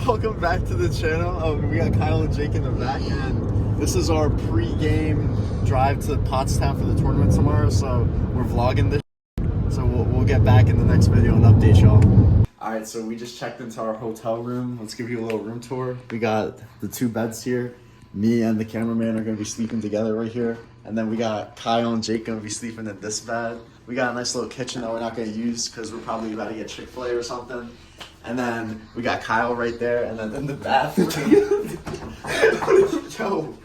Welcome back to the channel. We got Kyle and Jake in the back, and this is our pre-game drive to Pottstown for the tournament tomorrow. So we're vlogging this. So we'll get back in the next video and update y'all. All right, so we just checked into our hotel room. Let's give you a little room tour. We got the 2 beds here. Me and the cameraman are gonna be sleeping together right here, and then we got Kyle and Jake gonna be sleeping in this bed. We got a nice little kitchen that we're not gonna use because we're probably about to get Chick-fil-A or something. And then we got Kyle right there, and then in the bathroom. Yo.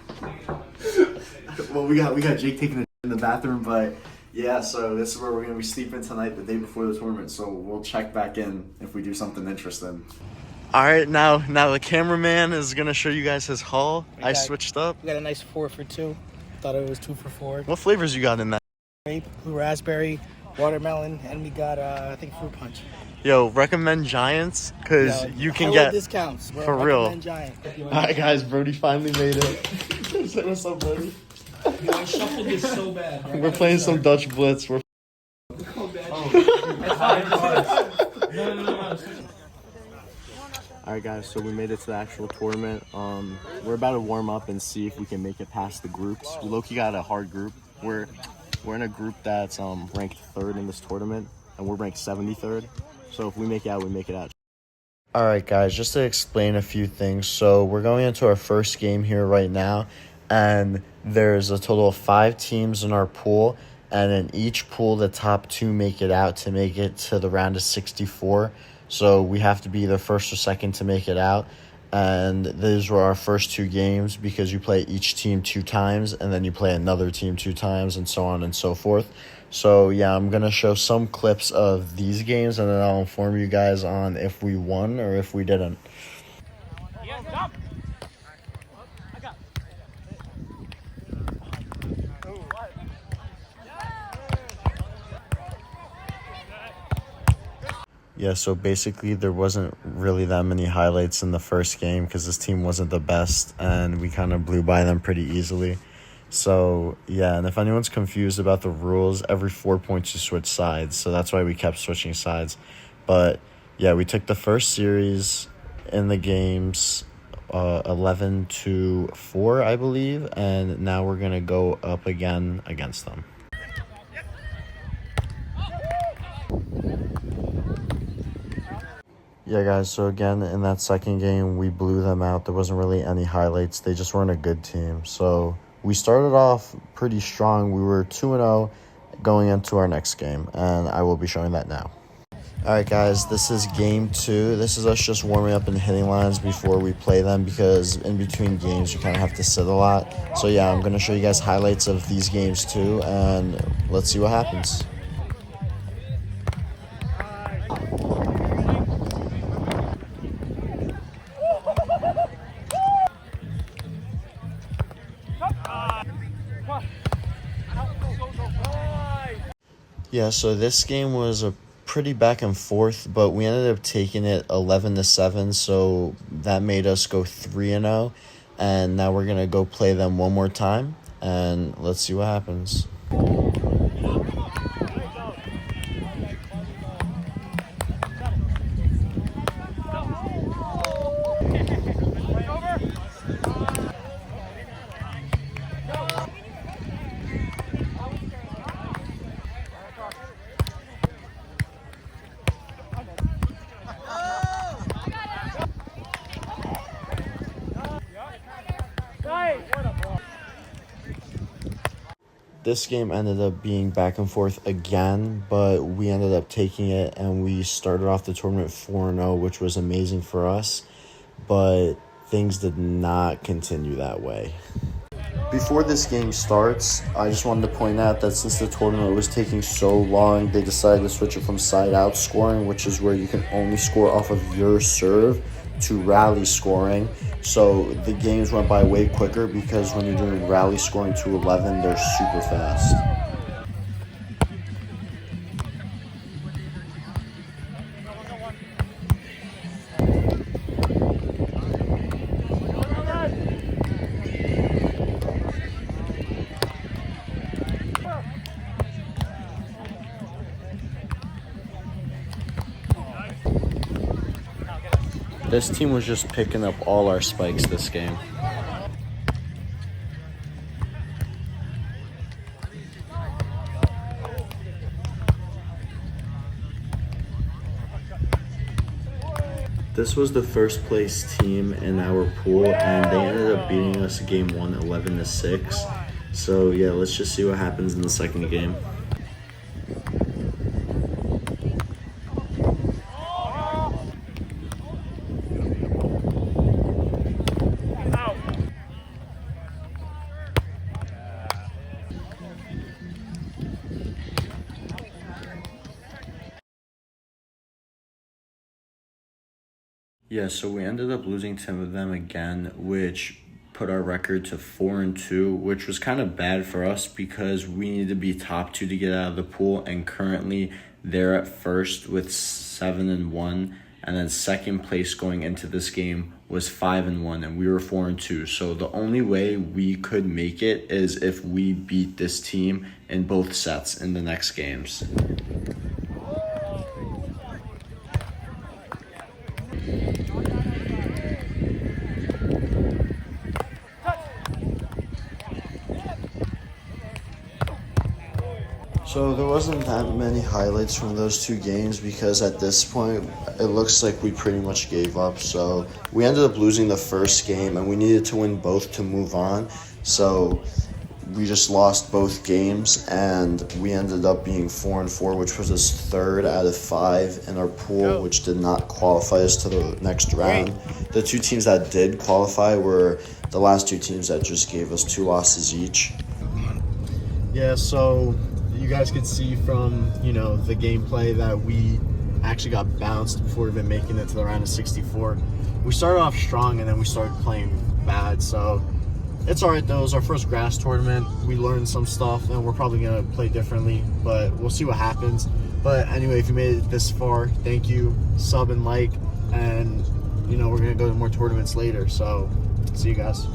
Well, we got Jake taking it in the bathroom, but yeah. So this is where we're gonna be sleeping tonight, the day before the tournament. So we'll check back in if we do something interesting. All right, now the cameraman is gonna show you guys his haul. I switched up. We got a nice 4 for 2. Thought it was 2 for 4. What flavors you got in that? Grape, blue raspberry, watermelon, and we got I think fruit punch. Yo, recommend Giants because you can get discounts. Bro. For real. Giant. All right, guys, Brody finally made it. Say what's up, Brody? Yo, I shuffled this so bad. Bro. We're playing some Dutch Blitz. We're Alright guys, so we made it to the actual tournament. We're about to warm up and see if we can make it past the groups. We low-key got a hard group. We're in a group that's ranked 3rd in this tournament, and we're ranked 73rd. So if we make it out, we make it out. Alright guys, just to explain a few things. So we're going into our first game here right now, and there's a total of 5 teams in our pool, and in each pool the top 2 make it out to make it to the round of 64. So we have to be either first or second to make it out. And these were our first 2 games because you play each team 2 times and then you play another team 2 times and so on and so forth. So yeah, I'm going to show some clips of these games and then I'll inform you guys on if we won or if we didn't. Yeah, so basically there wasn't really that many highlights in the first game because this team wasn't the best and we kind of blew by them pretty easily. So, yeah, and if anyone's confused about the rules, every 4 points you switch sides. So that's why we kept switching sides. But, yeah, we took the first series in the games 11-4, I believe. And now we're going to go up again against them. Yeah, guys, so again, in that second game, we blew them out. There wasn't really any highlights. They just weren't a good team. So we started off pretty strong. We were 2-0 going into our next game, and I will be showing that now. All right, guys, this is game 2. This is us just warming up and hitting lines before we play them because in between games, you kind of have to sit a lot. So, yeah, I'm going to show you guys highlights of these games too, and let's see what happens. Yeah, so this game was a pretty back and forth, but we ended up taking it 11-7, so that made us go 3-0, and now we're going to go play them one more time, and let's see what happens. This game ended up being back and forth again, but we ended up taking it, and we started off the tournament 4-0, which was amazing for us, but things did not continue that way. Before this game starts, I just wanted to point out that since the tournament was taking so long, they decided to switch it from side-out scoring, which is where you can only score off of your serve, to rally scoring. So the games went by way quicker because when you're doing rally scoring to 11, they're super fast. This team was just picking up all our spikes this game. This was the first place team in our pool, and they ended up beating us game 1 11-6. So yeah, let's just see what happens in the second game. Yeah, so we ended up losing to them again, which put our record to 4-2, which was kind of bad for us because we needed to be top 2 to get out of the pool, and currently they're at first with 7-1, and then second place going into this game was 5-1, and we were 4-2. So the only way we could make it is if we beat this team in both sets in the next games. So there wasn't that many highlights from those two games because at this point it looks like we pretty much gave up. So we ended up losing the first game and we needed to win both to move on. So we just lost both games and we ended up being 4-4, which was us 3rd out of 5 in our pool, which did not qualify us to the next round. The two teams that did qualify were the last two teams that just gave us 2 losses each. Yeah, so you guys could see from, the gameplay that we actually got bounced before even making it to the round of 64. We started off strong and then we started playing bad, so it's all right though. It was our first grass tournament. We learned some stuff and we're probably going to play differently, but we'll see what happens. But anyway, if you made it this far, thank you. Sub and like, and we're going to go to more tournaments later, so see you guys.